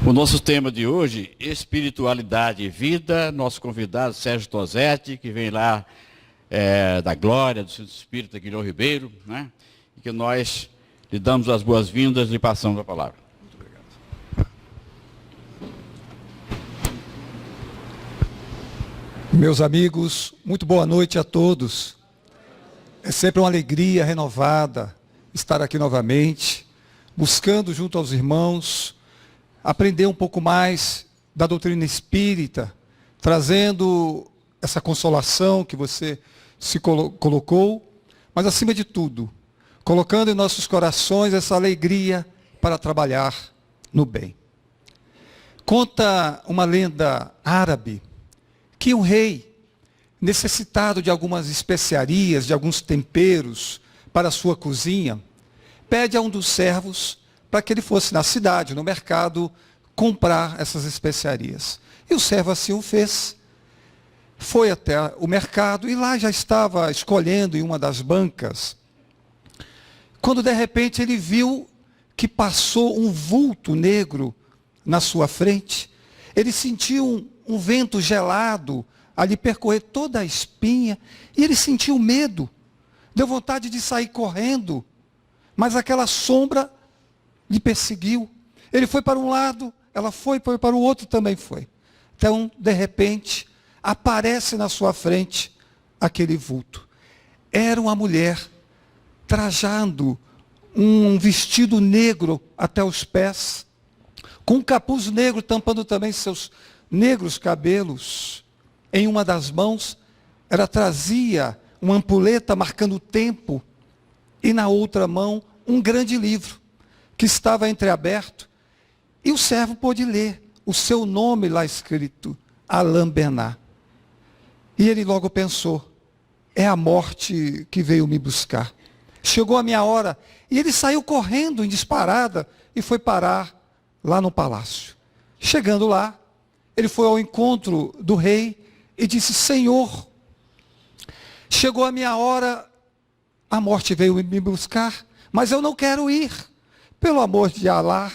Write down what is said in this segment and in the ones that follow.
O nosso tema de hoje, espiritualidade e vida. Nosso convidado, Sérgio Tosetti, que vem lá da Glória, do Centro Espírita Guilherme Ribeiro, né? E que nós lhe damos as boas-vindas e passamos a palavra. Muito obrigado. Meus amigos, muito boa noite a todos. É sempre uma alegria renovada estar aqui novamente, buscando junto aos irmãos, aprender um pouco mais da doutrina espírita, trazendo essa consolação que você se colocou, mas acima de tudo, colocando em nossos corações essa alegria para trabalhar no bem. Conta uma lenda árabe que um rei, necessitado de algumas especiarias, de alguns temperos para a sua cozinha, pede a um dos servos para que ele fosse na cidade, no mercado, comprar essas especiarias. E o servo assim o fez. Foi até o mercado e lá já estava escolhendo em uma das bancas, quando de repente ele viu que passou um vulto negro na sua frente. Ele sentiu um vento gelado a lhe percorrer toda a espinha, e ele sentiu medo, deu vontade de sair correndo, mas aquela sombra lhe perseguiu. Ele foi para um lado, ela foi para o outro, também foi. Então, de repente, aparece na sua frente aquele vulto. Era uma mulher trajando um vestido negro até os pés, com um capuz negro tampando também seus negros cabelos. Em uma das mãos, ela trazia uma ampulheta marcando o tempo, e na outra mão, um grande livro, que estava entreaberto, e o servo pôde ler o seu nome lá escrito, Alain Bernard. E ele logo pensou, é a morte que veio me buscar. Chegou a minha hora, e ele saiu correndo em disparada, e foi parar lá no palácio. Chegando lá, ele foi ao encontro do rei, e disse, Senhor, chegou a minha hora, a morte veio me buscar, mas eu não quero ir. Pelo amor de Alá,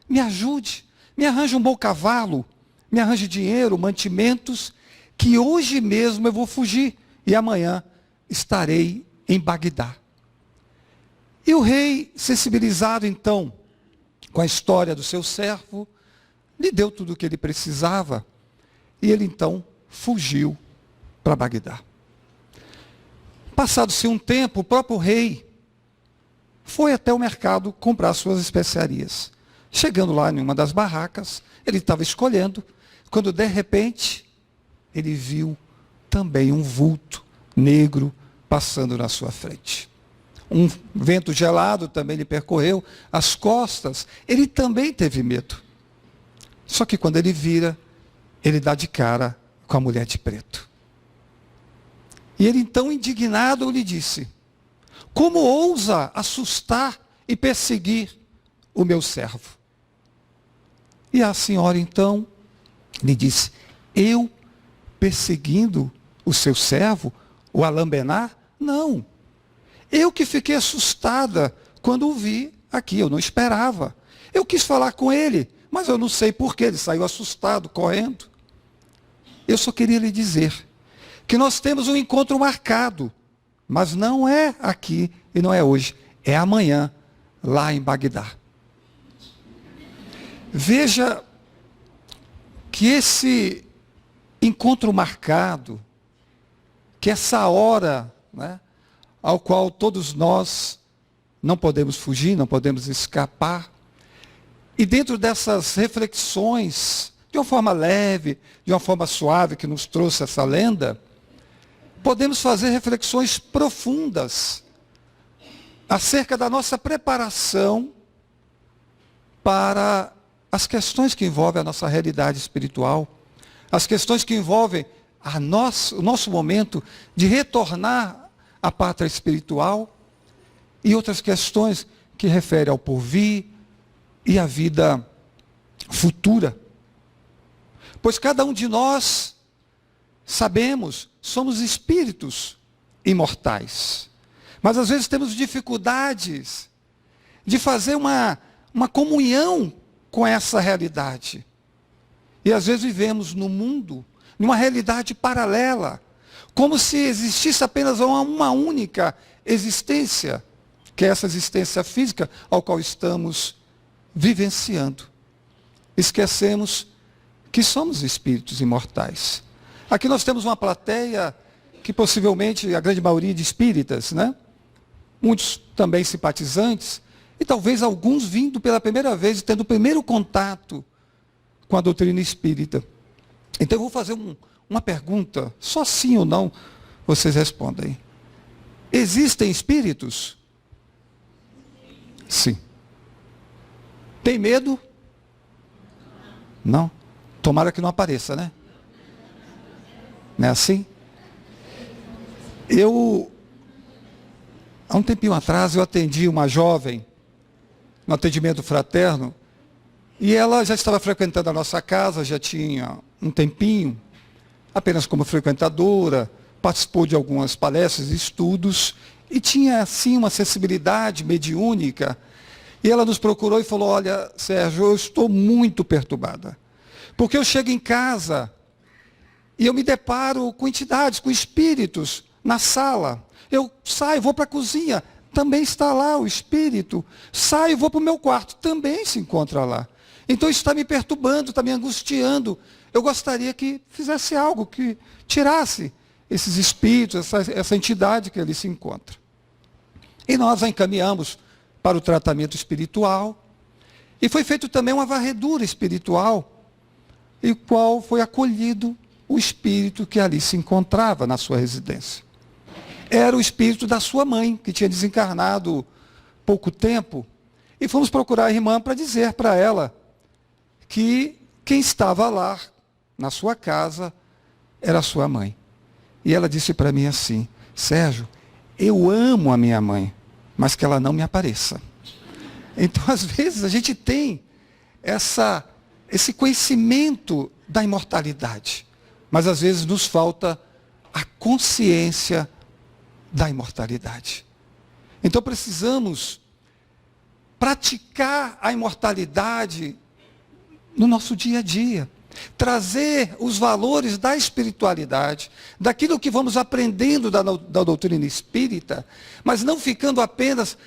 me ajude, me arranje um bom cavalo, me arranje dinheiro, mantimentos, que hoje mesmo eu vou fugir, e amanhã estarei em Bagdá. E o rei, sensibilizado então com a história do seu servo, lhe deu tudo o que ele precisava, e ele então fugiu para Bagdá. Passado-se um tempo, o próprio rei foi até o mercado comprar suas especiarias. Chegando lá em uma das barracas, ele estava escolhendo, quando de repente, ele viu também um vulto negro passando na sua frente. Um vento gelado também lhe percorreu as costas, ele também teve medo. Só que quando ele vira, ele dá de cara com a mulher de preto. E ele então, indignado, lhe disse, como ousa assustar e perseguir o meu servo? E a senhora então lhe disse, eu perseguindo o seu servo, o Alain Bernard? Não. Eu que fiquei assustada quando o vi aqui, eu não esperava. Eu quis falar com ele, mas eu não sei porquê, ele saiu assustado, correndo. Eu só queria lhe dizer que nós temos um encontro marcado, mas não é aqui e não é hoje, é amanhã, lá em Bagdá. Veja que esse encontro marcado, que essa hora, né, ao qual todos nós não podemos fugir, não podemos escapar, e dentro dessas reflexões, de uma forma leve, de uma forma suave que nos trouxe essa lenda, podemos fazer reflexões profundas acerca da nossa preparação para as questões que envolvem a nossa realidade espiritual, as questões que envolvem o nosso momento de retornar à pátria espiritual e outras questões que referem ao porvir e à vida futura. Pois cada um de nós, sabemos, somos espíritos imortais. Mas às vezes temos dificuldades de fazer uma comunhão com essa realidade. E às vezes vivemos no mundo, numa realidade paralela, como se existisse apenas uma única existência, que é essa existência física ao qual estamos vivenciando. Esquecemos que somos espíritos imortais. Aqui nós temos uma plateia que possivelmente a grande maioria de espíritas, né? Muitos também simpatizantes, e talvez alguns vindo pela primeira vez, tendo o primeiro contato com a doutrina espírita. Então eu vou fazer uma pergunta, só sim ou não, vocês respondem. Existem espíritos? Sim. Tem medo? Não. Tomara que não apareça, né? Não é assim? Há um tempinho atrás, eu atendi uma jovem, no atendimento fraterno, e ela já estava frequentando a nossa casa, já tinha um tempinho, apenas como frequentadora, participou de algumas palestras e estudos, e tinha, assim, uma sensibilidade mediúnica. E ela nos procurou e falou, olha, Sérgio, eu estou muito perturbada. Porque eu chego em casa e eu me deparo com entidades, com espíritos na sala. Eu saio, vou para a cozinha, também está lá o espírito. Saio, vou para o meu quarto, também se encontra lá. Então isso está me perturbando, está me angustiando. Eu gostaria que fizesse algo, que tirasse esses espíritos, essa entidade que ali se encontra. E nós a encaminhamos para o tratamento espiritual. E foi feito também uma varredura espiritual, e qual foi acolhido o espírito que ali se encontrava na sua residência. Era o espírito da sua mãe, que tinha desencarnado pouco tempo, e fomos procurar a irmã para dizer para ela que quem estava lá, na sua casa, era a sua mãe. E ela disse para mim assim, Sérgio, eu amo a minha mãe, mas que ela não me apareça. Então, às vezes, a gente tem esse conhecimento da imortalidade, mas às vezes nos falta a consciência da imortalidade. Então precisamos praticar a imortalidade no nosso dia a dia, trazer os valores da espiritualidade, daquilo que vamos aprendendo da doutrina espírita, mas não ficando apenas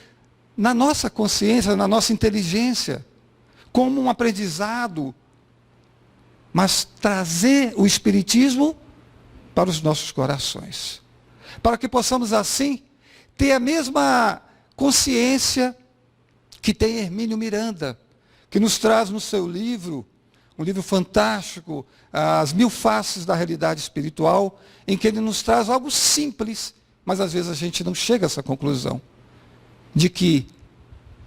na nossa consciência, na nossa inteligência, como um aprendizado, mas trazer o espiritismo para os nossos corações, para que possamos assim ter a mesma consciência que tem Hermínio Miranda, que nos traz no seu livro, um livro fantástico, As Mil Faces da Realidade Espiritual, em que ele nos traz algo simples, mas às vezes a gente não chega a essa conclusão, de que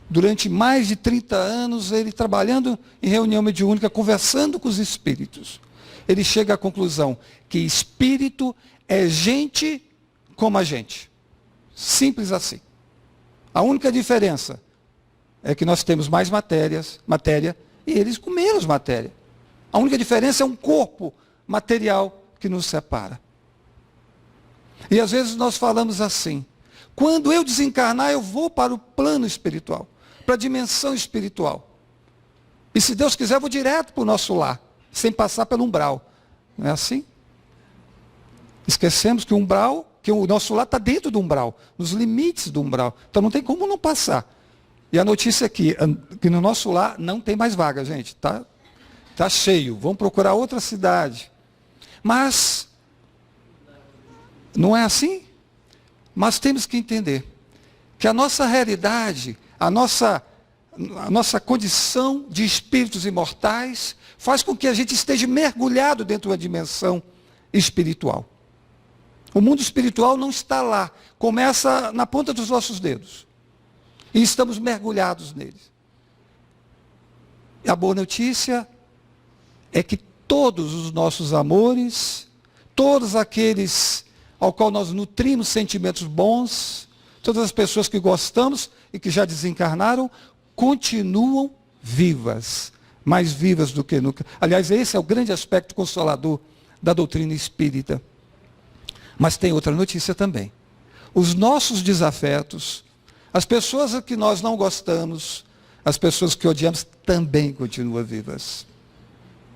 durante mais de 30 anos, ele trabalhando em reunião mediúnica, conversando com os espíritos, ele chega à conclusão que espírito é gente como a gente. Simples assim. A única diferença é que nós temos mais matéria e eles com menos matéria. A única diferença é um corpo material que nos separa. E às vezes nós falamos assim, quando eu desencarnar, eu vou para o plano espiritual, para a dimensão espiritual. E se Deus quiser, eu vou direto para o nosso lar, sem passar pelo umbral. Não é assim? Esquecemos que o nosso lar está dentro do umbral, nos limites do umbral. Então não tem como não passar. E a notícia aqui, que no nosso lar não tem mais vaga, gente. Tá cheio. Vamos procurar outra cidade. Mas, não é assim? Mas temos que entender que a nossa realidade, a nossa condição de espíritos imortais, faz com que a gente esteja mergulhado dentro da dimensão espiritual. O mundo espiritual não está lá, começa na ponta dos nossos dedos. E estamos mergulhados neles. E a boa notícia é que todos os nossos amores, todos aqueles ao qual nós nutrimos sentimentos bons, todas as pessoas que gostamos e que já desencarnaram, continuam vivas, mais vivas do que nunca. Aliás, esse é o grande aspecto consolador da doutrina espírita. Mas tem outra notícia também. Os nossos desafetos, as pessoas a que nós não gostamos, as pessoas que odiamos também continuam vivas.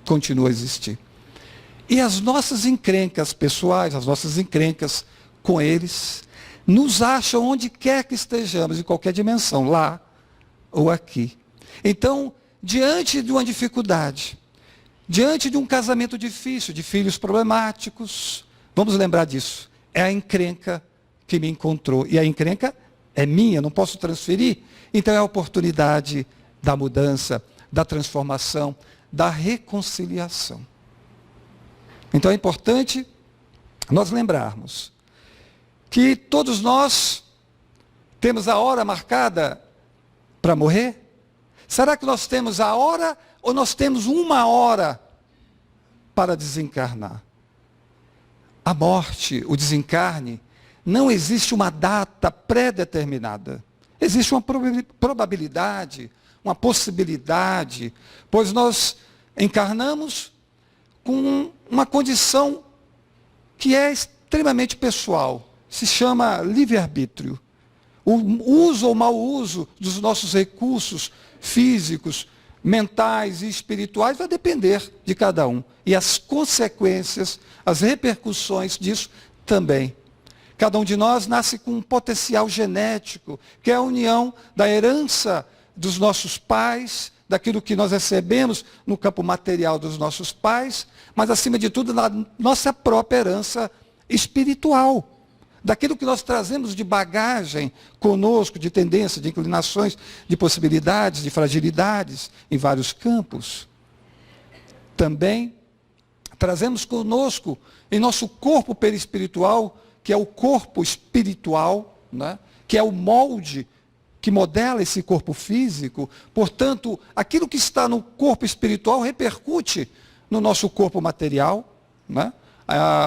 Continuam a existir. E as nossas encrencas pessoais, as nossas encrencas com eles, nos acham onde quer que estejamos, em qualquer dimensão, lá ou aqui. Então, diante de uma dificuldade, diante de um casamento difícil, de filhos problemáticos, vamos lembrar disso. É a encrenca que me encontrou. E a encrenca é minha, não posso transferir. Então é a oportunidade da mudança, da transformação, da reconciliação. Então é importante nós lembrarmos que todos nós temos a hora marcada para morrer. Será que nós temos a hora ou nós temos uma hora para desencarnar? A morte, o desencarne, não existe uma data pré-determinada. Existe uma probabilidade, uma possibilidade, pois nós encarnamos com uma condição que é extremamente pessoal. Se chama livre-arbítrio. O uso ou mau uso dos nossos recursos físicos, mentais e espirituais vai depender de cada um. E as consequências, as repercussões disso também. Cada um de nós nasce com um potencial genético, que é a união da herança dos nossos pais, daquilo que nós recebemos no campo material dos nossos pais, mas acima de tudo, na nossa própria herança espiritual. Daquilo que nós trazemos de bagagem conosco, de tendência, de inclinações, de possibilidades, de fragilidades em vários campos. Também trazemos conosco em nosso corpo perispiritual, que é o corpo espiritual, né? Que é o molde que modela esse corpo físico. Portanto, aquilo que está no corpo espiritual repercute no nosso corpo material, né?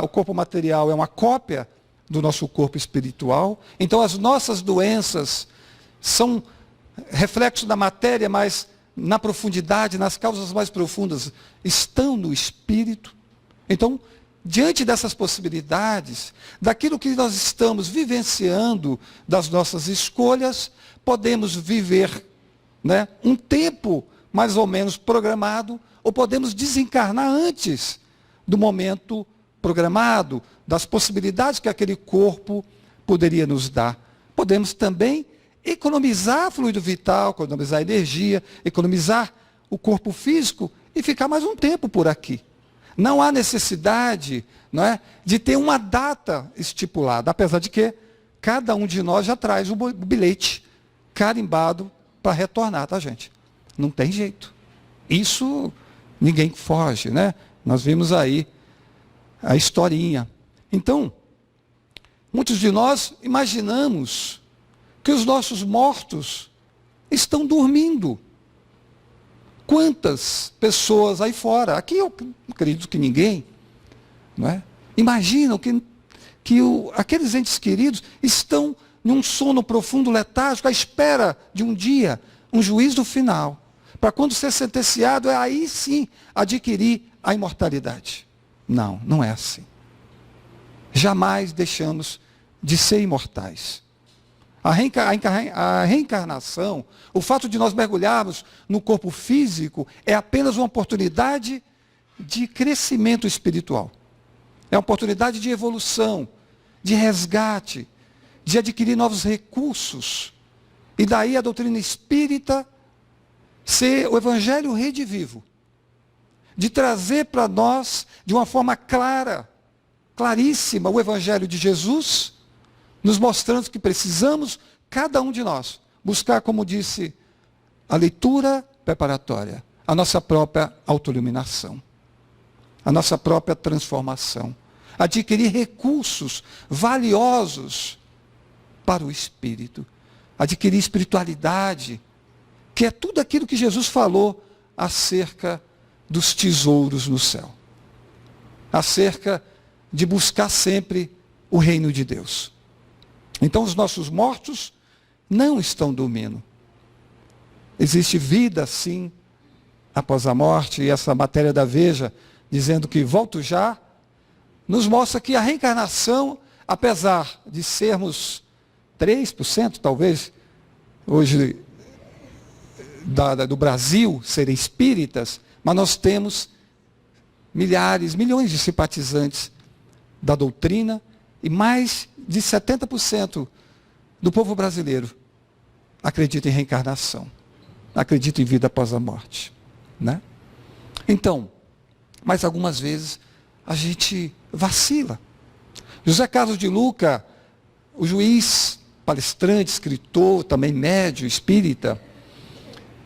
O corpo material é uma cópia do nosso corpo espiritual. Então as nossas doenças são reflexo da matéria, mas na profundidade, nas causas mais profundas, estão no espírito. Então, diante dessas possibilidades, daquilo que nós estamos vivenciando, das nossas escolhas, podemos viver, né, um tempo mais ou menos programado, ou podemos desencarnar antes do momento programado, das possibilidades que aquele corpo poderia nos dar. Podemos também economizar fluido vital, economizar energia, economizar o corpo físico e ficar mais um tempo por aqui. Não há necessidade, não é, de ter uma data estipulada, apesar de que cada um de nós já traz o bilhete carimbado para retornar, tá, gente? Não tem jeito. Isso ninguém foge, né? Nós vimos aí a historinha. Então, muitos de nós imaginamos que os nossos mortos estão dormindo. Quantas pessoas aí fora, aqui eu acredito que ninguém, não é? Imaginam que aqueles entes queridos estão num sono profundo, letárgico, à espera de um dia, um juízo final, para quando ser sentenciado, aí sim adquirir a imortalidade. Não, não é assim. Jamais deixamos de ser imortais. A reencarnação, o fato de nós mergulharmos no corpo físico, é apenas uma oportunidade de crescimento espiritual. É uma oportunidade de evolução, de resgate, de adquirir novos recursos. E daí a doutrina espírita ser o evangelho redivivo. De trazer para nós, de uma forma clara, claríssima, o evangelho de Jesus, nos mostrando que precisamos, cada um de nós, buscar, como disse, a leitura preparatória, a nossa própria autoiluminação, a nossa própria transformação, adquirir recursos valiosos para o espírito, adquirir espiritualidade, que é tudo aquilo que Jesus falou acerca dos tesouros no céu, acerca de buscar sempre o reino de Deus. Então os nossos mortos não estão dormindo. Existe vida, sim, após a morte, e essa matéria da Veja, dizendo que volto já, nos mostra que a reencarnação, apesar de sermos 3%, talvez, hoje do Brasil serem espíritas, mas nós temos milhares, milhões de simpatizantes da doutrina e mais de 70% do povo brasileiro acredita em reencarnação, acredita em vida após a morte, né? Então, mas algumas vezes a gente vacila. José Carlos de Luca, o juiz, palestrante, escritor, também médium, espírita,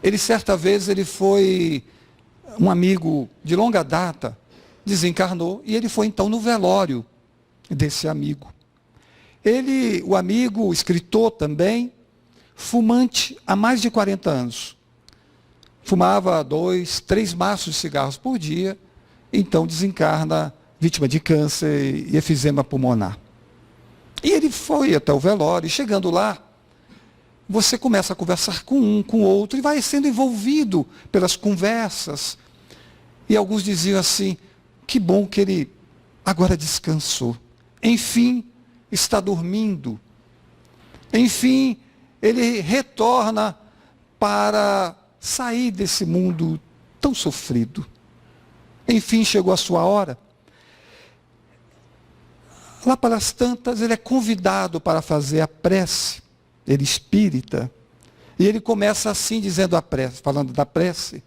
ele certa vez ele foi um amigo de longa data, desencarnou, e ele foi então no velório desse amigo. Ele, o amigo, escritor também, fumante há mais de 40 anos. Fumava 2, 3 maços de cigarros por dia, então desencarna vítima de câncer e efizema pulmonar. E ele foi até o velório, e chegando lá, você começa a conversar com um, com o outro, e vai sendo envolvido pelas conversas. E alguns diziam assim, que bom que ele agora descansou. Enfim, está dormindo. Enfim, ele retorna para sair desse mundo tão sofrido. Enfim, chegou a sua hora. Lá pelas tantas, ele é convidado para fazer a prece. Ele espírita. E ele começa assim, dizendo a prece, falando da prece.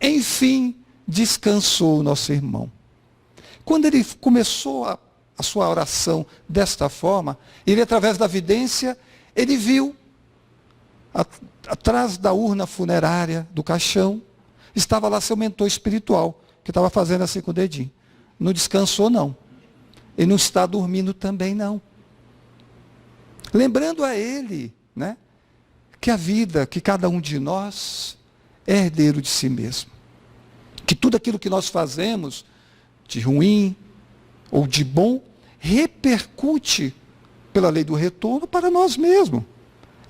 Enfim, descansou o nosso irmão. Quando ele começou a sua oração desta forma, ele, através da vidência, ele viu, atrás da urna funerária, do caixão, estava lá seu mentor espiritual, que estava fazendo assim com o dedinho. Não descansou, não. Ele não está dormindo também, não. Lembrando a ele, né, que a vida, que cada um de nós é herdeiro de si mesmo. Que tudo aquilo que nós fazemos, de ruim ou de bom, repercute pela lei do retorno para nós mesmos.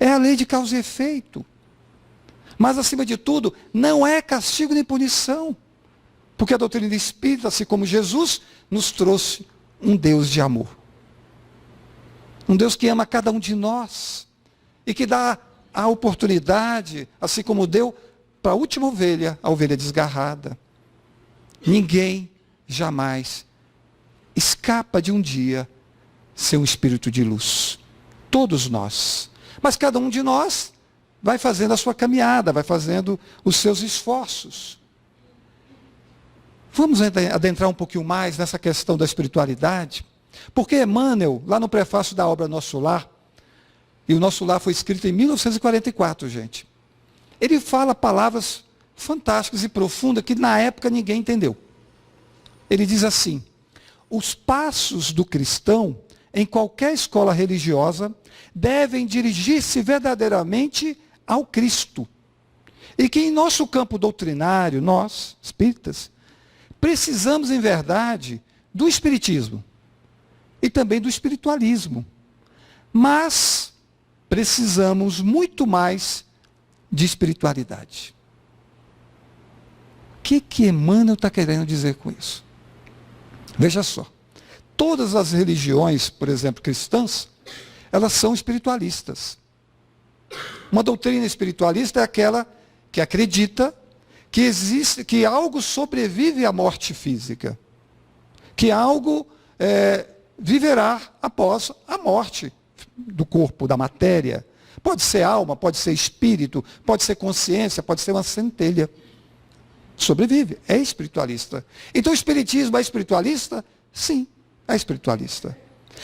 É a lei de causa e efeito. Mas, acima de tudo, não é castigo nem punição. Porque a doutrina espírita, assim como Jesus, nos trouxe um Deus de amor. Um Deus que ama cada um de nós. E que dá a oportunidade, assim como deu para a última ovelha, a ovelha desgarrada. Ninguém jamais escapa de um dia ser um espírito de luz. Todos nós. Mas cada um de nós vai fazendo a sua caminhada, vai fazendo os seus esforços. Vamos adentrar um pouquinho mais nessa questão da espiritualidade, porque Emmanuel, lá no prefácio da obra Nosso Lar, e o Nosso Lar foi escrito em 1944, gente, ele fala palavras fantásticas e profundas que na época ninguém entendeu. Ele diz assim: os passos do cristão em qualquer escola religiosa devem dirigir-se verdadeiramente ao Cristo. E que em nosso campo doutrinário, nós, espíritas, precisamos em verdade do espiritismo e também do espiritualismo. Mas precisamos muito mais de espiritualidade. O que Emmanuel está querendo dizer com isso? Veja só. Todas as religiões, por exemplo, cristãs, elas são espiritualistas. Uma doutrina espiritualista é aquela que acredita que existe, que algo sobrevive à morte física. Que algo viverá após a morte do corpo, da matéria. Pode ser alma, pode ser espírito, pode ser consciência, pode ser uma centelha. Sobrevive, é espiritualista. Então o espiritismo é espiritualista? Sim, é espiritualista.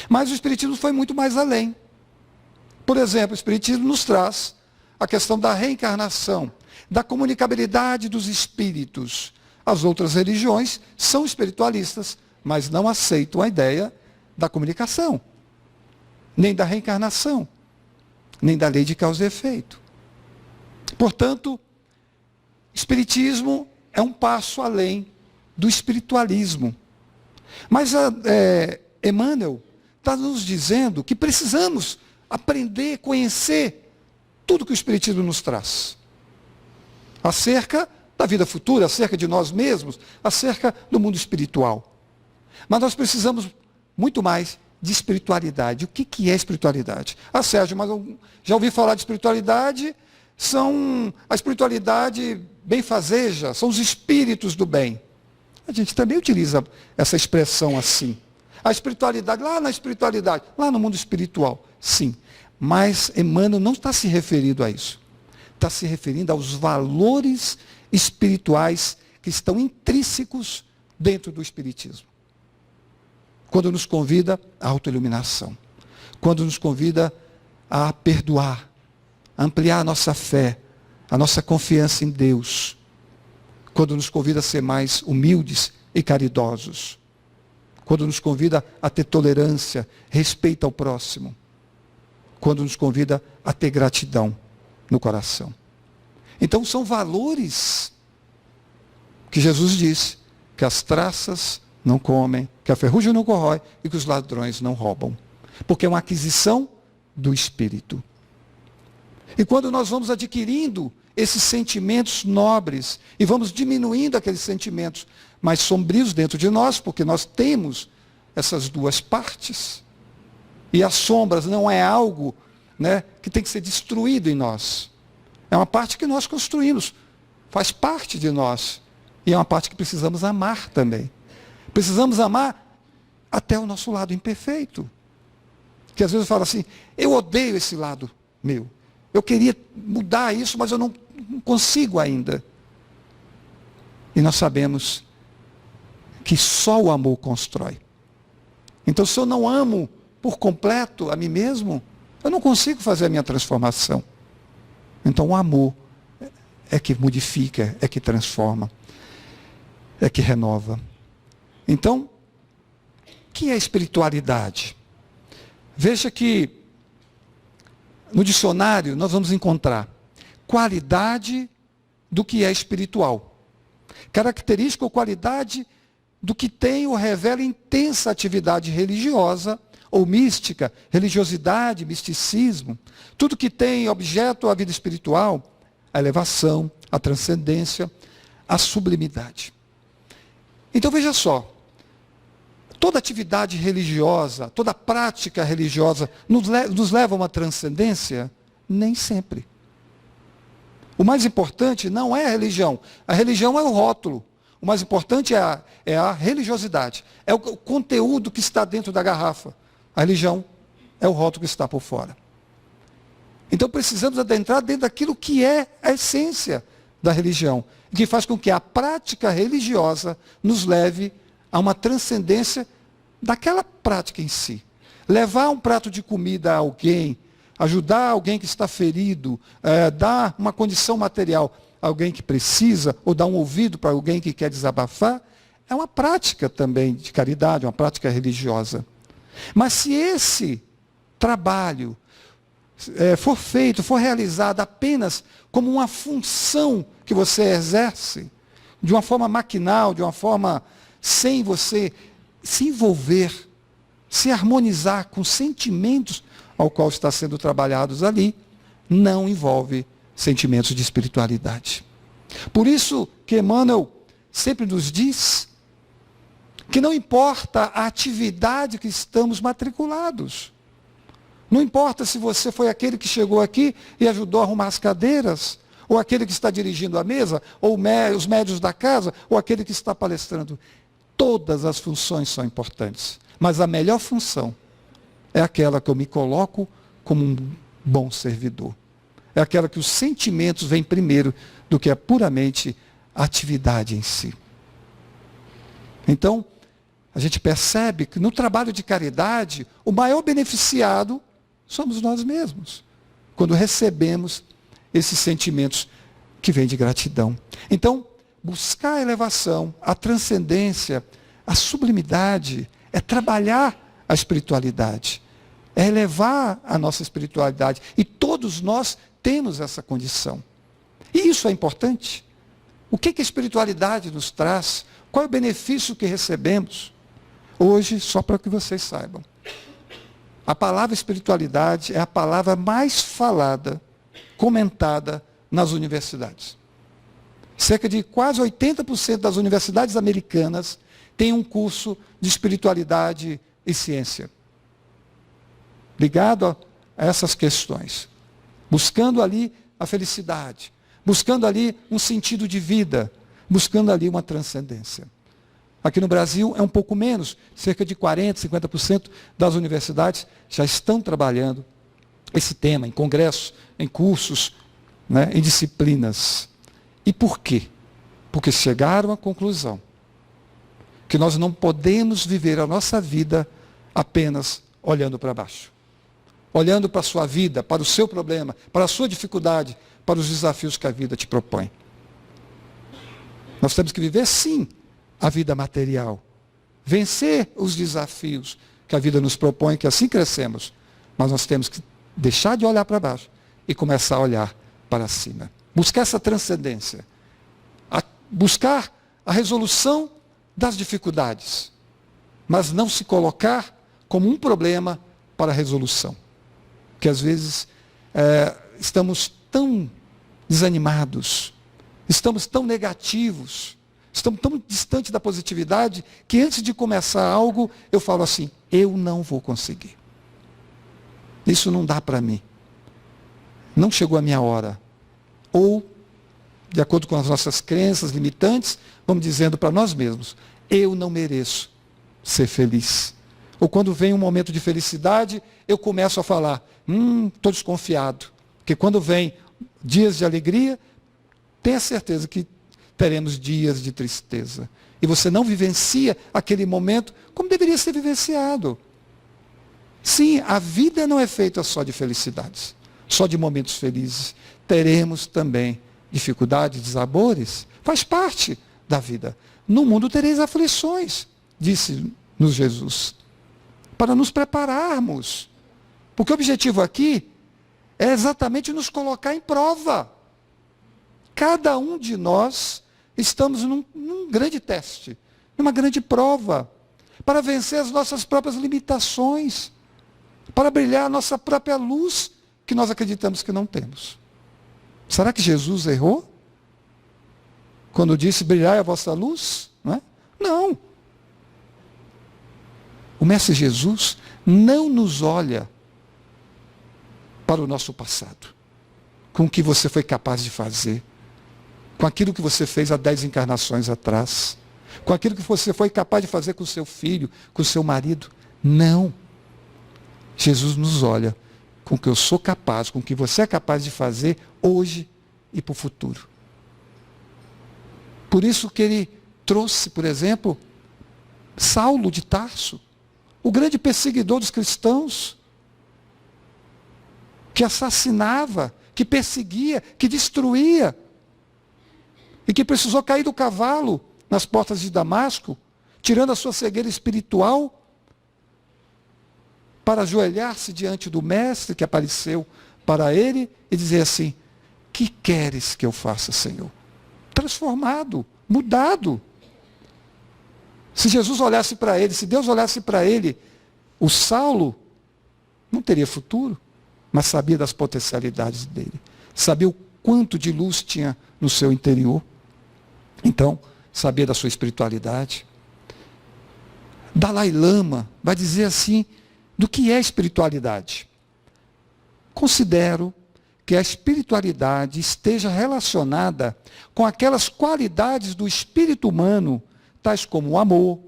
Mas o espiritismo foi muito mais além. Por exemplo, o espiritismo nos traz a questão da reencarnação, da comunicabilidade dos espíritos. As outras religiões são espiritualistas, mas não aceitam a ideia da comunicação, nem da reencarnação, nem da lei de causa e efeito. Portanto, espiritismo é um passo além do espiritualismo. Mas Emmanuel está nos dizendo que precisamos aprender, conhecer tudo que o espiritismo nos traz. Acerca da vida futura, acerca de nós mesmos, acerca do mundo espiritual. Mas nós precisamos muito mais de espiritualidade. O que é espiritualidade? Ah, Sérgio, mas eu já ouvi falar de espiritualidade são a espiritualidade benfazeja, são os espíritos do bem. A gente também utiliza essa expressão assim. A espiritualidade, lá no mundo espiritual, sim. Mas Emmanuel não está se referindo a isso. Está se referindo aos valores espirituais que estão intrínsecos dentro do Espiritismo. Quando nos convida à autoiluminação. Quando nos convida a perdoar, a ampliar a nossa fé, a nossa confiança em Deus. Quando nos convida a ser mais humildes e caridosos. Quando nos convida a ter tolerância, respeito ao próximo. Quando nos convida a ter gratidão no coração. Então são valores que Jesus disse que as traças não comem, que a ferrugem não corrói e que os ladrões não roubam. Porque é uma aquisição do Espírito. E quando nós vamos adquirindo esses sentimentos nobres e vamos diminuindo aqueles sentimentos mais sombrios dentro de nós, porque nós temos essas duas partes, e as sombras não é algo, né, que tem que ser destruído em nós. É uma parte que nós construímos, faz parte de nós, e é uma parte que precisamos amar também. Precisamos amar até o nosso lado imperfeito. Que às vezes eu falo assim, eu odeio esse lado meu. Eu queria mudar isso, mas eu não consigo ainda. E nós sabemos que só o amor constrói. Então, se eu não amo por completo a mim mesmo, eu não consigo fazer a minha transformação. Então, o amor é que modifica, é que transforma, é que renova. Então, o que é espiritualidade? Veja que no dicionário nós vamos encontrar qualidade do que é espiritual. Característica ou qualidade do que tem ou revela intensa atividade religiosa ou mística, religiosidade, misticismo. Tudo que tem objeto a vida espiritual, a elevação, a transcendência, a sublimidade. Então veja só, toda atividade religiosa, toda prática religiosa nos leva a uma transcendência? Nem sempre. O mais importante não é a religião é o rótulo. O mais importante é a religiosidade, é o conteúdo que está dentro da garrafa. A religião é o rótulo que está por fora. Então precisamos adentrar dentro daquilo que é a essência da religião, que faz com que a prática religiosa nos leve a uma transcendência daquela prática em si. Levar um prato de comida a alguém, ajudar alguém que está ferido, dar uma condição material a alguém que precisa, ou dar um ouvido para alguém que quer desabafar, é uma prática também de caridade, uma prática religiosa. Mas se esse trabalho for realizado apenas como uma função que você exerce, de uma forma maquinal, de uma forma sem você se envolver, se harmonizar com sentimentos ao qual está sendo trabalhados ali, não envolve sentimentos de espiritualidade. Por isso que Emmanuel sempre nos diz que não importa a atividade que estamos matriculados. Não importa se você foi aquele que chegou aqui e ajudou a arrumar as cadeiras, ou aquele que está dirigindo a mesa, ou os médios da casa, ou aquele que está palestrando. Todas as funções são importantes, mas a melhor função é aquela que eu me coloco como um bom servidor. É aquela que os sentimentos vêm primeiro do que é puramente a atividade em si. Então, a gente percebe que no trabalho de caridade, o maior beneficiado somos nós mesmos, quando recebemos esses sentimentos que vêm de gratidão. Então, buscar a elevação, a transcendência, a sublimidade, é trabalhar a espiritualidade, é elevar a nossa espiritualidade. E todos nós temos essa condição. E isso é importante. O que a espiritualidade nos traz? Qual é o benefício que recebemos? Hoje, só para que vocês saibam, a palavra espiritualidade é a palavra mais falada, comentada nas universidades. Cerca de quase 80% das universidades americanas têm um curso de espiritualidade e ciência, ligado a essas questões, buscando ali a felicidade, buscando ali um sentido de vida, buscando ali uma transcendência. Aqui no Brasil é um pouco menos, cerca de 40%, 50% das universidades já estão trabalhando esse tema em congressos, em cursos, né, em disciplinas. E por quê? Porque chegaram à conclusão que nós não podemos viver a nossa vida apenas olhando para baixo. Olhando para a sua vida, para o seu problema, para a sua dificuldade, para os desafios que a vida te propõe. Nós temos que viver, sim, a vida material. Vencer os desafios que a vida nos propõe, que assim crescemos. Mas nós temos que deixar de olhar para baixo e começar a olhar para cima. Buscar essa transcendência. Buscar a resolução das dificuldades. Mas não se colocar como um problema para a resolução. Porque às vezes estamos tão desanimados, estamos tão negativos, estamos tão distantes da positividade, que antes de começar algo, eu falo assim, eu não vou conseguir. Isso não dá para mim. Não chegou a minha hora. Ou, de acordo com as nossas crenças limitantes, vamos dizendo para nós mesmos, eu não mereço ser feliz. Ou quando vem um momento de felicidade, eu começo a falar, estou desconfiado. Porque quando vem dias de alegria, tenha certeza que teremos dias de tristeza. E você não vivencia aquele momento como deveria ser vivenciado. Sim, a vida não é feita só de felicidades, só de momentos felizes. Teremos também dificuldades, desabores, faz parte da vida. No mundo tereis aflições, disse-nos Jesus, para nos prepararmos. Porque o objetivo aqui é exatamente nos colocar em prova. Cada um de nós estamos num grande teste, numa grande prova, para vencer as nossas próprias limitações, para brilhar a nossa própria luz, que nós acreditamos que não temos. Será que Jesus errou? Quando disse, brilhai a vossa luz? Não é? Não. O Mestre Jesus não nos olha para o nosso passado, com o que você foi capaz de fazer, com aquilo que você fez há 10 encarnações atrás, com aquilo que você foi capaz de fazer com o seu filho, com o seu marido. Não. Jesus nos olha com o que eu sou capaz, com o que você é capaz de fazer hoje e para o futuro. Por isso que ele trouxe, por exemplo, Saulo de Tarso, o grande perseguidor dos cristãos, que assassinava, que perseguia, que destruía, e que precisou cair do cavalo nas portas de Damasco, tirando a sua cegueira espiritual, para ajoelhar-se diante do mestre que apareceu para ele e dizer assim, que queres que eu faça, Senhor? Transformado, mudado. Se Jesus olhasse para ele, se Deus olhasse para ele, o Saulo não teria futuro, mas sabia das potencialidades dele, sabia o quanto de luz tinha no seu interior, então sabia da sua espiritualidade. Dalai Lama vai dizer assim, do que é espiritualidade? Considero que a espiritualidade esteja relacionada com aquelas qualidades do espírito humano, tais como o amor,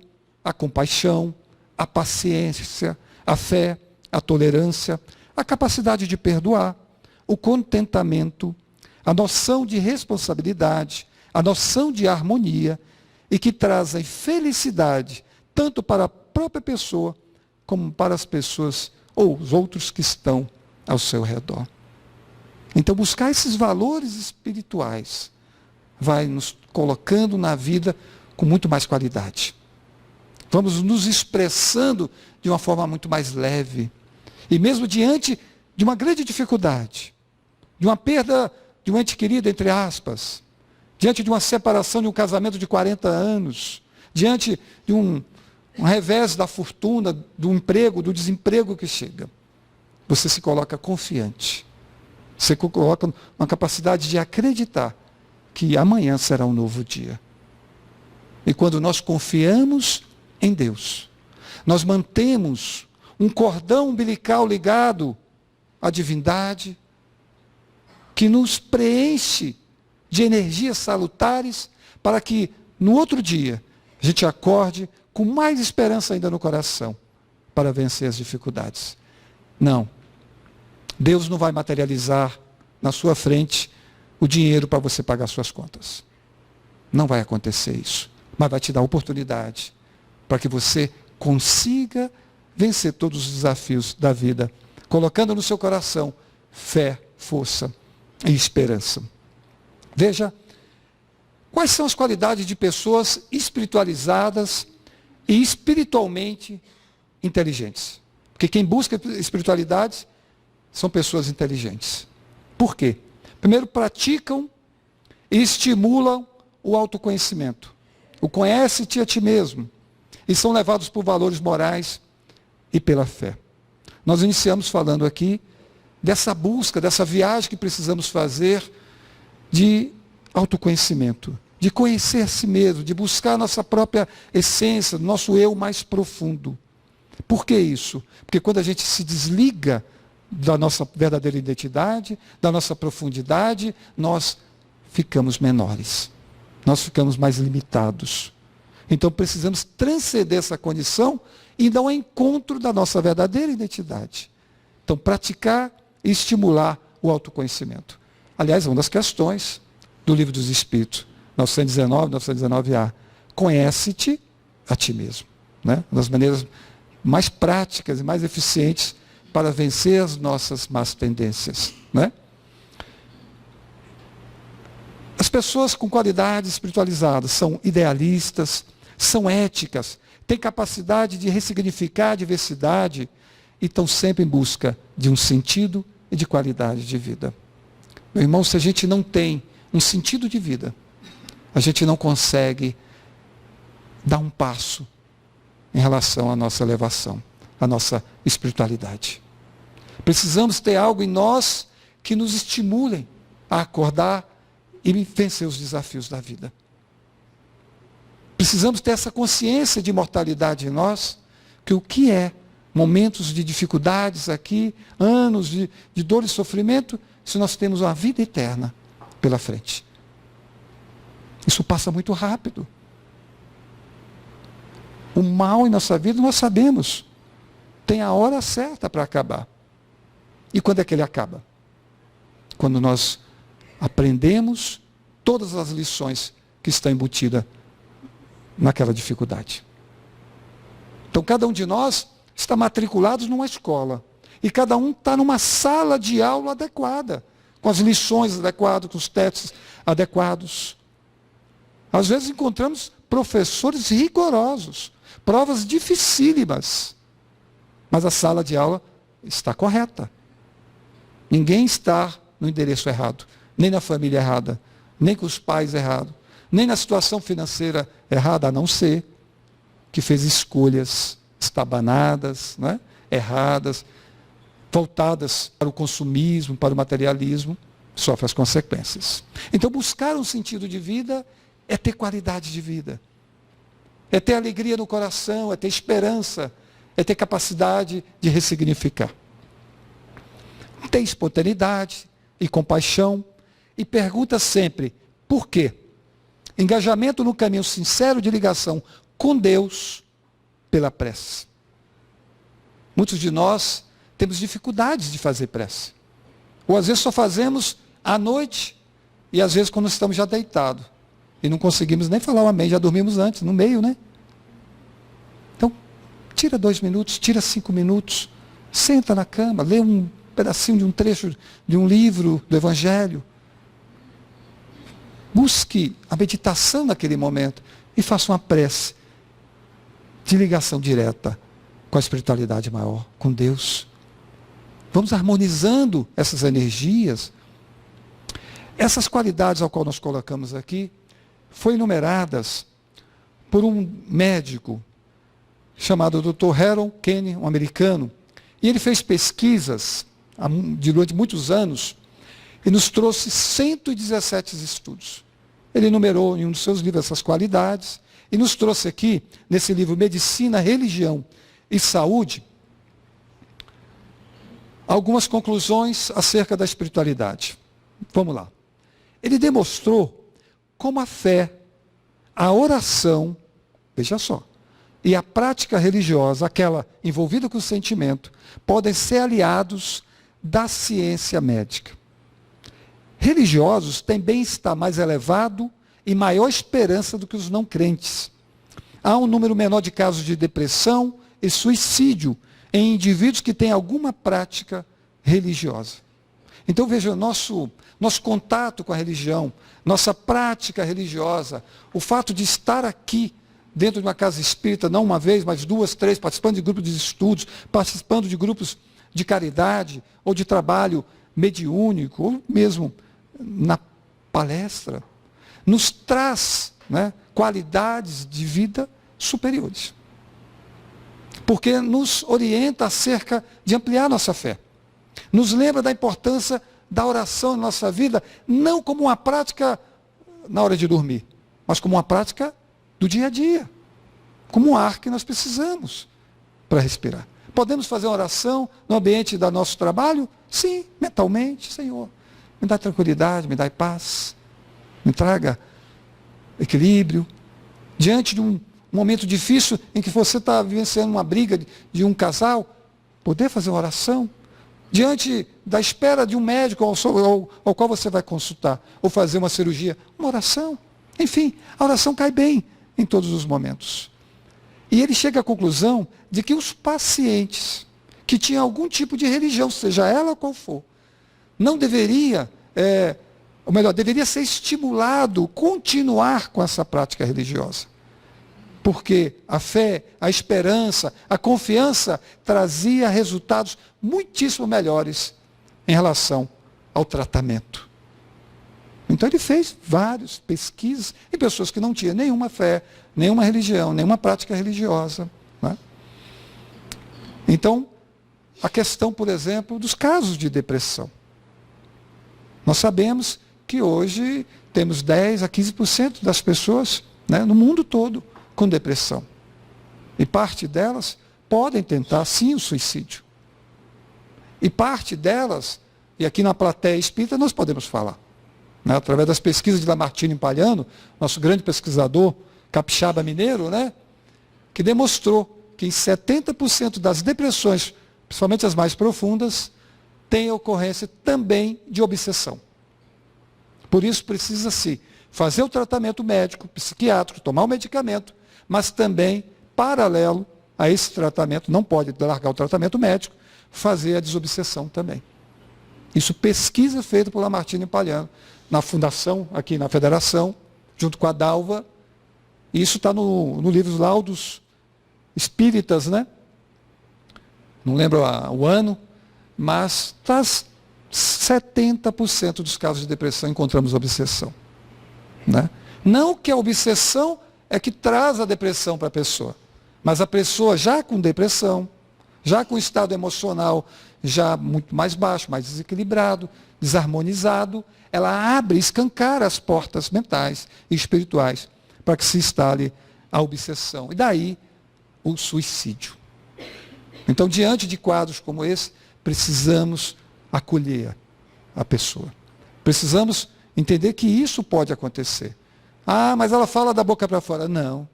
a compaixão, a paciência, a fé, a tolerância, a capacidade de perdoar, o contentamento, a noção de responsabilidade, a noção de harmonia, e que trazem felicidade tanto para a própria pessoa, como para as pessoas ou os outros que estão ao seu redor. Então, buscar esses valores espirituais vai nos colocando na vida com muito mais qualidade. Vamos nos expressando de uma forma muito mais leve. E mesmo diante de uma grande dificuldade, de uma perda de um ente querido, entre aspas, diante de uma separação de um casamento de 40 anos, diante de um revés da fortuna, do emprego, do desemprego que chega, você se coloca confiante. Você coloca uma capacidade de acreditar que amanhã será um novo dia. E quando nós confiamos em Deus, nós mantemos um cordão umbilical ligado à divindade, que nos preenche de energias salutares para que no outro dia a gente acorde com mais esperança ainda no coração para vencer as dificuldades. Não. Deus não vai materializar na sua frente o dinheiro para você pagar suas contas. Não vai acontecer isso. Mas vai te dar oportunidade para que você consiga vencer todos os desafios da vida, colocando no seu coração fé, força e esperança. Veja, quais são as qualidades de pessoas espiritualizadas e espiritualmente inteligentes? Porque quem busca espiritualidade são pessoas inteligentes. Por quê? Primeiro, praticam e estimulam o autoconhecimento. O conhece-te a ti mesmo. E são levados por valores morais e pela fé. Nós iniciamos falando aqui dessa busca, dessa viagem que precisamos fazer de autoconhecimento, de conhecer a si mesmo, de buscar a nossa própria essência, nosso eu mais profundo. Por que isso? Porque quando a gente se desliga da nossa verdadeira identidade, da nossa profundidade, nós ficamos menores. Nós ficamos mais limitados. Então precisamos transcender essa condição e dar um encontro da nossa verdadeira identidade. Então praticar e estimular o autoconhecimento. Aliás, uma das questões do Livro dos Espíritos, 919a. Conhece-te a ti mesmo. Né? Uma das maneiras mais práticas e mais eficientes para vencer as nossas más tendências. Né? As pessoas com qualidades espiritualizadas são idealistas, são éticas, têm capacidade de ressignificar a diversidade e estão sempre em busca de um sentido e de qualidade de vida. Meu irmão, se a gente não tem um sentido de vida, a gente não consegue dar um passo em relação à nossa elevação, à nossa espiritualidade. Precisamos ter algo em nós que nos estimulem a acordar e vencer os desafios da vida. Precisamos ter essa consciência de imortalidade em nós, que o que é momentos de dificuldades aqui, anos de dor e sofrimento, se nós temos uma vida eterna pela frente. Isso passa muito rápido. O mal em nossa vida nós sabemos. Tem a hora certa para acabar. E quando é que ele acaba? Quando nós aprendemos todas as lições que estão embutidas naquela dificuldade. Então cada um de nós está matriculado numa escola. E cada um está numa sala de aula adequada, com as lições adequadas, com os testes adequados. Às vezes encontramos professores rigorosos, provas dificílimas, mas a sala de aula está correta. Ninguém está no endereço errado, nem na família errada, nem com os pais errados, nem na situação financeira errada, a não ser que fez escolhas estabanadas, né? Erradas, voltadas para o consumismo, para o materialismo, sofre as consequências. Então buscar um sentido de vida é ter qualidade de vida, é ter alegria no coração, é ter esperança, é ter capacidade de ressignificar. Tem espontaneidade e compaixão e pergunta sempre, por quê? Engajamento no caminho sincero de ligação com Deus pela prece. Muitos de nós temos dificuldades de fazer prece. Ou às vezes só fazemos à noite e às vezes quando estamos já deitados. E não conseguimos nem falar o amém, já dormimos antes, no meio, né? Então, tira 2 minutos, tira 5 minutos, senta na cama, lê um pedacinho de um trecho de um livro do Evangelho. Busque a meditação naquele momento e faça uma prece de ligação direta com a espiritualidade maior, com Deus. Vamos harmonizando essas energias. Essas qualidades ao qual nós colocamos aqui, foram enumeradas por um médico chamado Dr. Harold Kenny, um americano. E ele fez pesquisas durante muitos anos e nos trouxe 117 estudos. Ele enumerou em um dos seus livros essas qualidades e nos trouxe aqui, nesse livro Medicina, Religião e Saúde, algumas conclusões acerca da espiritualidade. Vamos lá. Ele demonstrou como a fé, a oração, veja só, e a prática religiosa, aquela envolvida com o sentimento, podem ser aliados da ciência médica. Religiosos têm bem-estar mais elevado e maior esperança do que os não crentes. Há um número menor de casos de depressão e suicídio em indivíduos que têm alguma prática religiosa. Então veja, nosso contato com a religião, nossa prática religiosa, o fato de estar aqui dentro de uma casa espírita, não uma vez, mas 2, 3, participando de grupos de estudos, participando de grupos de caridade ou de trabalho mediúnico, ou mesmo na palestra, nos traz, né, qualidades de vida superiores. Porque nos orienta acerca de ampliar nossa fé. Nos lembra da importância da oração na nossa vida, não como uma prática na hora de dormir, mas como uma prática do dia a dia, como um ar que nós precisamos para respirar. Podemos fazer uma oração no ambiente do nosso trabalho? Sim, mentalmente, Senhor. Me dá tranquilidade, me dá paz, me traga equilíbrio. Diante de um momento difícil em que você está vivenciando uma briga de um casal, poder fazer uma oração. Diante da espera de um médico ao qual você vai consultar, ou fazer uma cirurgia, uma oração. Enfim, a oração cai bem em todos os momentos. E ele chega à conclusão de que os pacientes que tinham algum tipo de religião, seja ela qual for, não deveria, ou melhor, deveria ser estimulado continuar com essa prática religiosa. Porque a fé, a esperança, a confiança trazia resultados muitíssimo melhores em relação ao tratamento. Então ele fez várias pesquisas em pessoas que não tinham nenhuma fé, nenhuma religião, nenhuma prática religiosa. Né? Então, a questão, por exemplo, dos casos de depressão. Nós sabemos que hoje temos 10 a 15% das pessoas, né, no mundo todo com depressão. E parte delas podem tentar, sim, o suicídio. E parte delas, e aqui na plateia espírita nós podemos falar, né, através das pesquisas de Lamartine Palhano, nosso grande pesquisador capixaba mineiro, né, que demonstrou que em 70% das depressões, principalmente as mais profundas, tem ocorrência também de obsessão. Por isso precisa-se fazer o tratamento médico, psiquiátrico, tomar o medicamento, mas também, paralelo a esse tratamento, não pode largar o tratamento médico, fazer a desobsessão também. Isso pesquisa feita por Lamartine Palhano, na fundação, aqui na federação, junto com a Dalva. Isso está no livro Laudos Espíritas, né? Não lembro o ano, mas traz 70% dos casos de depressão encontramos obsessão. Né? Não que a obsessão é que traz a depressão para a pessoa, mas a pessoa já com depressão, já com estado emocional já muito mais baixo, mais desequilibrado, desarmonizado, ela abre, escancara as portas mentais e espirituais para que se instale a obsessão. E daí o suicídio. Então, diante de quadros como esse, precisamos acolher a pessoa. Precisamos entender que isso pode acontecer. Ah, mas ela fala da boca para fora. Não.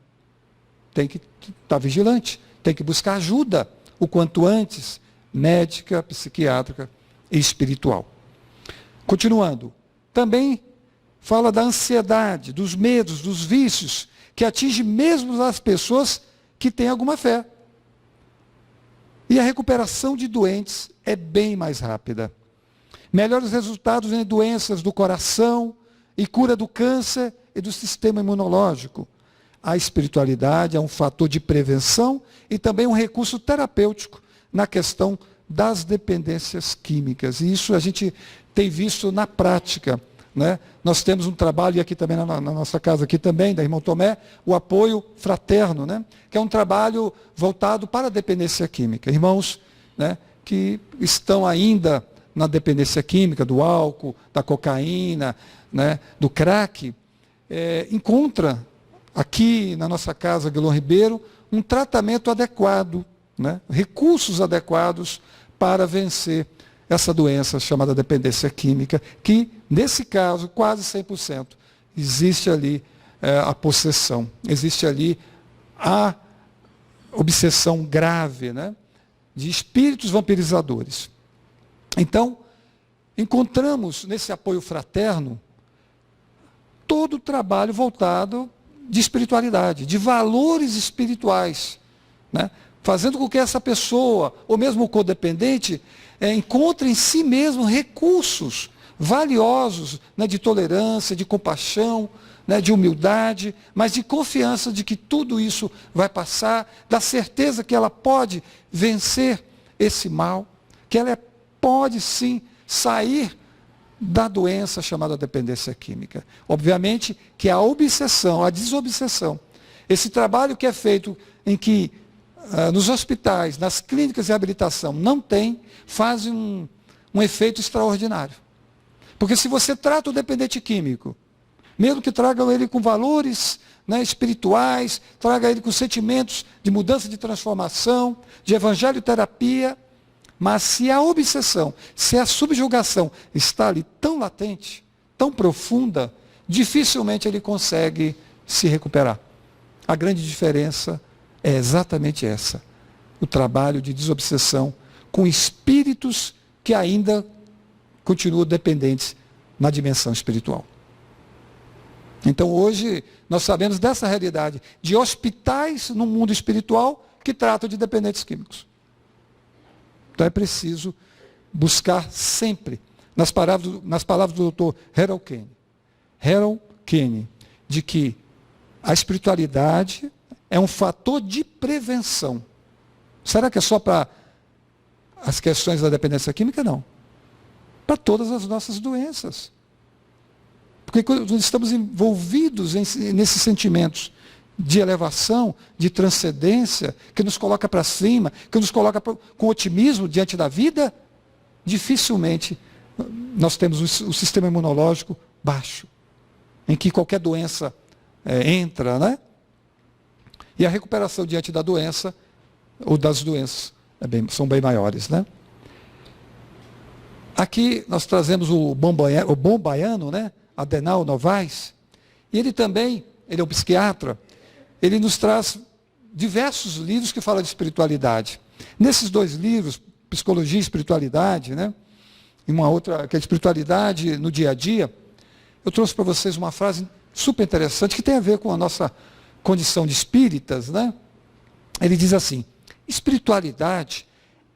Tem que estar vigilante, tem que buscar ajuda o quanto antes, médica, psiquiátrica e espiritual. Continuando, também fala da ansiedade, dos medos, dos vícios, que atinge mesmo as pessoas que têm alguma fé. E a recuperação de doentes é bem mais rápida. Melhores resultados em doenças do coração e cura do câncer e do sistema imunológico. A espiritualidade é um fator de prevenção e também um recurso terapêutico na questão das dependências químicas. E isso a gente tem visto na prática. Né? Nós temos um trabalho, e aqui também na nossa casa, aqui também, da Irmão Tomé, o apoio fraterno, né? Que é um trabalho voltado para a dependência química. Irmãos, né, que estão ainda na dependência química, do álcool, da cocaína, né, do crack, encontra aqui na nossa casa, Guilherme Ribeiro, um tratamento adequado, né, recursos adequados para vencer essa doença chamada dependência química, que nesse caso, quase 100%, existe ali a possessão, existe ali a obsessão grave, né, de espíritos vampirizadores. Então, encontramos nesse apoio fraterno todo o trabalho voltado de espiritualidade, de valores espirituais, né, fazendo com que essa pessoa, ou mesmo o codependente, encontre em si mesmo recursos valiosos, né, de tolerância, de compaixão, né, de humildade, mas de confiança de que tudo isso vai passar, da certeza que ela pode vencer esse mal, que ela pode sim sair da doença chamada dependência química. Obviamente que a obsessão, a desobsessão, esse trabalho que é feito em que nos hospitais, nas clínicas de reabilitação não tem, faz um efeito extraordinário. Porque se você trata o dependente químico, mesmo que traga ele com valores, né, espirituais, traga ele com sentimentos de mudança, de transformação, de evangelho-terapia, mas se a obsessão, se a subjugação está ali tão latente, tão profunda, dificilmente ele consegue se recuperar. A grande diferença é exatamente essa, o trabalho de desobsessão com espíritos que ainda continuam dependentes na dimensão espiritual. Então hoje nós sabemos dessa realidade de hospitais no mundo espiritual que tratam de dependentes químicos. Então é preciso buscar sempre, nas palavras do Dr. Harold Kane, de que a espiritualidade é um fator de prevenção. Será que é só para as questões da dependência química? Não. Para todas as nossas doenças. Porque quando estamos envolvidos nesses sentimentos de elevação, de transcendência, que nos coloca para cima, que nos coloca com otimismo diante da vida, dificilmente nós temos o sistema imunológico baixo, em que qualquer doença entra, né? E a recuperação diante da doença, ou das doenças, são bem maiores, né? Aqui nós trazemos o bom baiano, né? Adenal Novaes, e ele também, ele é um psiquiatra, ele nos traz diversos livros que falam de espiritualidade. Nesses dois livros, Psicologia e Espiritualidade, né? E uma outra, que é Espiritualidade no Dia a Dia, eu trouxe para vocês uma frase super interessante, que tem a ver com a nossa condição de espíritas, né? Ele diz assim: espiritualidade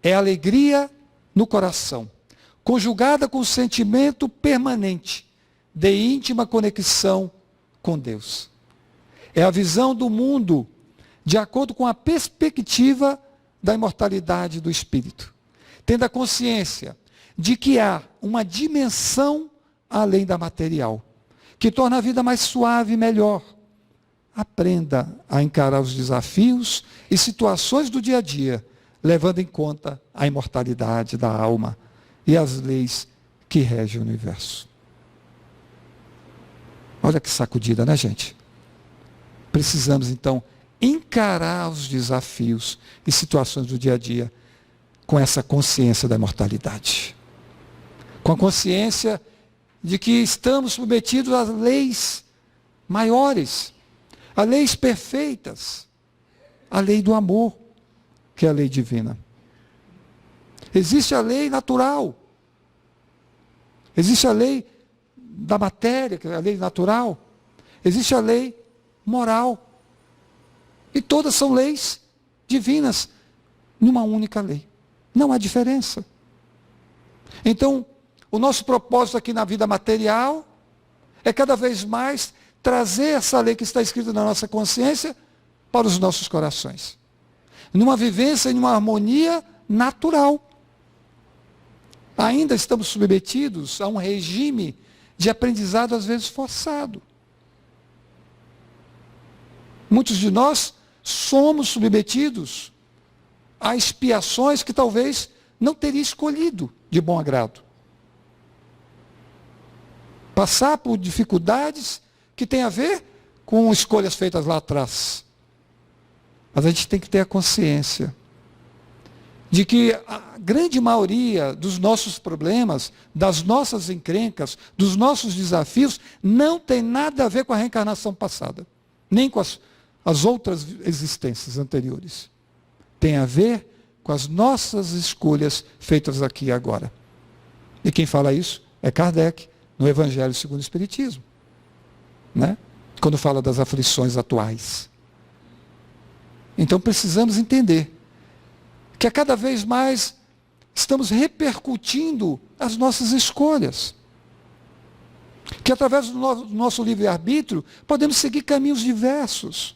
é alegria no coração, conjugada com sentimento permanente de íntima conexão com Deus. É a visão do mundo de acordo com a perspectiva da imortalidade do espírito, tendo a consciência de que há uma dimensão além da material, que torna a vida mais suave e melhor. Aprenda a encarar os desafios e situações do dia a dia, levando em conta a imortalidade da alma e as leis que regem o universo. Olha que sacudida, né, gente? Precisamos, então, encarar os desafios e situações do dia a dia com essa consciência da imortalidade. Com a consciência de que estamos submetidos às leis maiores, a leis perfeitas, a lei do amor, que é a lei divina. Existe a lei natural, existe a lei da matéria, que é a lei natural, existe a lei moral, e todas são leis divinas, numa única lei. Não há diferença. Então, o nosso propósito aqui na vida material é cada vez mais trazer essa lei que está escrita na nossa consciência para os nossos corações. Numa vivência e numa harmonia natural. Ainda estamos submetidos a um regime de aprendizado às vezes forçado. Muitos de nós somos submetidos a expiações que talvez não teria escolhido de bom agrado. Passar por dificuldades que têm a ver com escolhas feitas lá atrás. Mas a gente tem que ter a consciência de que a grande maioria dos nossos problemas, das nossas encrencas, dos nossos desafios, não tem nada a ver com a reencarnação passada, nem com as outras existências anteriores. Tem a ver com as nossas escolhas feitas aqui e agora. E quem fala isso é Kardec, no Evangelho segundo o Espiritismo, né? Quando fala das aflições atuais. Então precisamos entender que a cada vez mais estamos repercutindo as nossas escolhas. Que através do nosso livre-arbítrio podemos seguir caminhos diversos.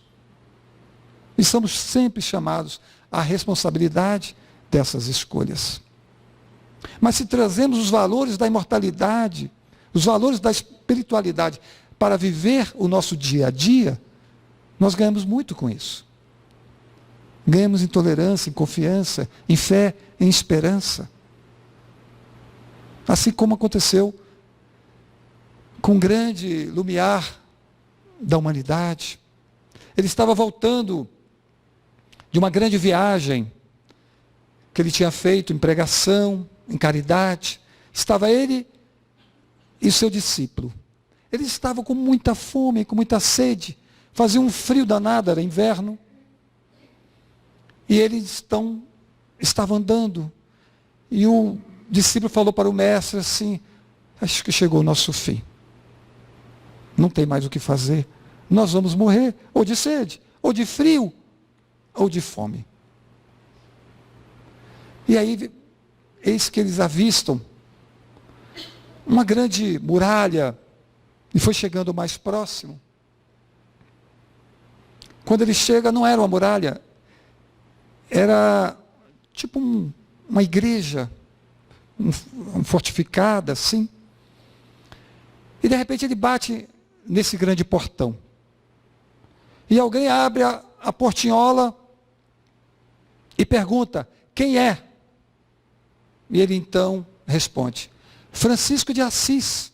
E estamos sempre chamados à responsabilidade dessas escolhas. Mas se trazemos os valores da imortalidade, os valores da espiritualidade para viver o nosso dia a dia, nós ganhamos muito com isso. Ganhamos em tolerância, em confiança, em fé, em esperança. Assim como aconteceu com o grande Lumiar da humanidade. Ele estava voltando de uma grande viagem que ele tinha feito em pregação, em caridade. Estava ele e o seu discípulo. Eles estavam com muita fome, com muita sede. Fazia um frio danado, era inverno. E eles estavam andando. E o discípulo falou para o mestre assim: acho que chegou o nosso fim. Não tem mais o que fazer. Nós vamos morrer, ou de sede, ou de frio, ou de fome. E aí, eis que eles avistam uma grande muralha, e foi chegando mais próximo. Quando ele chega, não era uma muralha, era tipo uma igreja, fortificada assim. E de repente ele bate nesse grande portão. E alguém abre a portinhola e pergunta: quem é? E ele então responde: Francisco de Assis.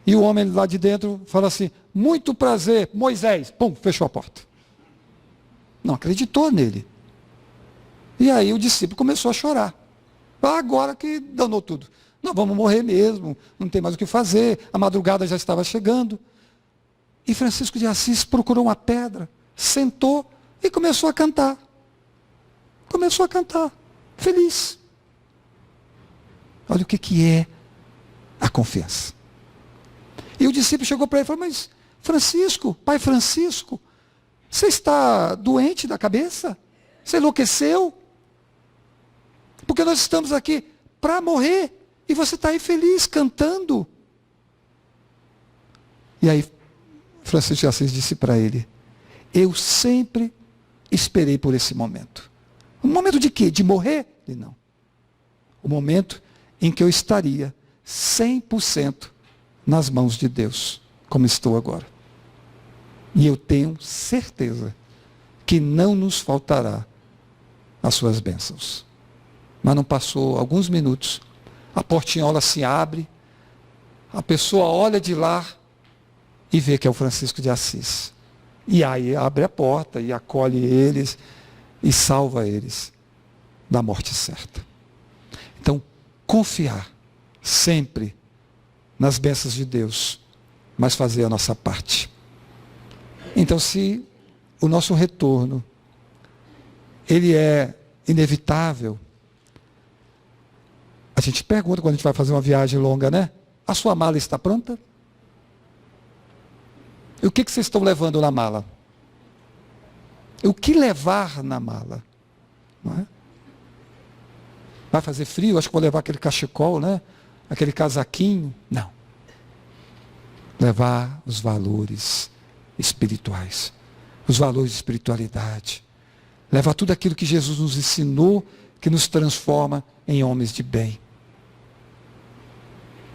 E o homem lá de dentro fala assim: muito prazer, Moisés. Pum, fechou a porta. Não acreditou nele. E aí o discípulo começou a chorar. Agora que danou tudo. Nós vamos morrer mesmo, não tem mais o que fazer, a madrugada já estava chegando. E Francisco de Assis procurou uma pedra, sentou e começou a cantar. Começou a cantar, feliz. Olha o que é a confiança. E o discípulo chegou para ele e falou: mas Francisco, pai Francisco, você está doente da cabeça? Você enlouqueceu? Porque nós estamos aqui para morrer e você está aí feliz, cantando. E aí Francisco de Assis disse para ele: eu sempre esperei por esse momento. Um momento de quê? De morrer? Ele: não. O momento em que eu estaria 100% nas mãos de Deus, como estou agora. E eu tenho certeza que não nos faltará as suas bênçãos. Mas não passou alguns minutos, a portinhola se abre, a pessoa olha de lá e vê que é o Francisco de Assis. E aí abre a porta e acolhe eles e salva eles da morte certa. Então, confiar sempre nas bênçãos de Deus, mas fazer a nossa parte. Então, se o nosso retorno, ele é inevitável, a gente pergunta quando a gente vai fazer uma viagem longa, né? A sua mala está pronta? E o que vocês estão levando na mala? O que levar na mala? Não é? Vai fazer frio? Acho que vou levar aquele cachecol, né? Aquele casaquinho? Não. Levar os valores espirituais, os valores de espiritualidade. Levar tudo aquilo que Jesus nos ensinou, que nos transforma em homens de bem.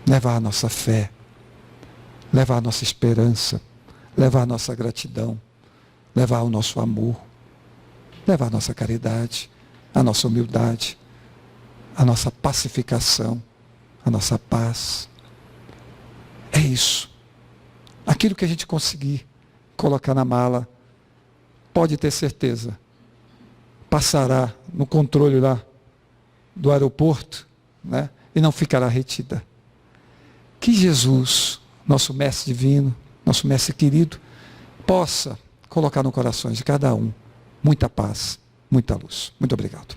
Levar a nossa fé, levar a nossa esperança, levar a nossa gratidão, levar o nosso amor, levar a nossa caridade, a nossa humildade, a nossa pacificação, a nossa paz. É isso. Aquilo que a gente conseguir colocar na mala, pode ter certeza, passará no controle lá do aeroporto, né? E não ficará retida. Que Jesus, nosso mestre divino, nosso mestre querido, possa colocar no coração de cada um muita paz, muita luz. Muito obrigado.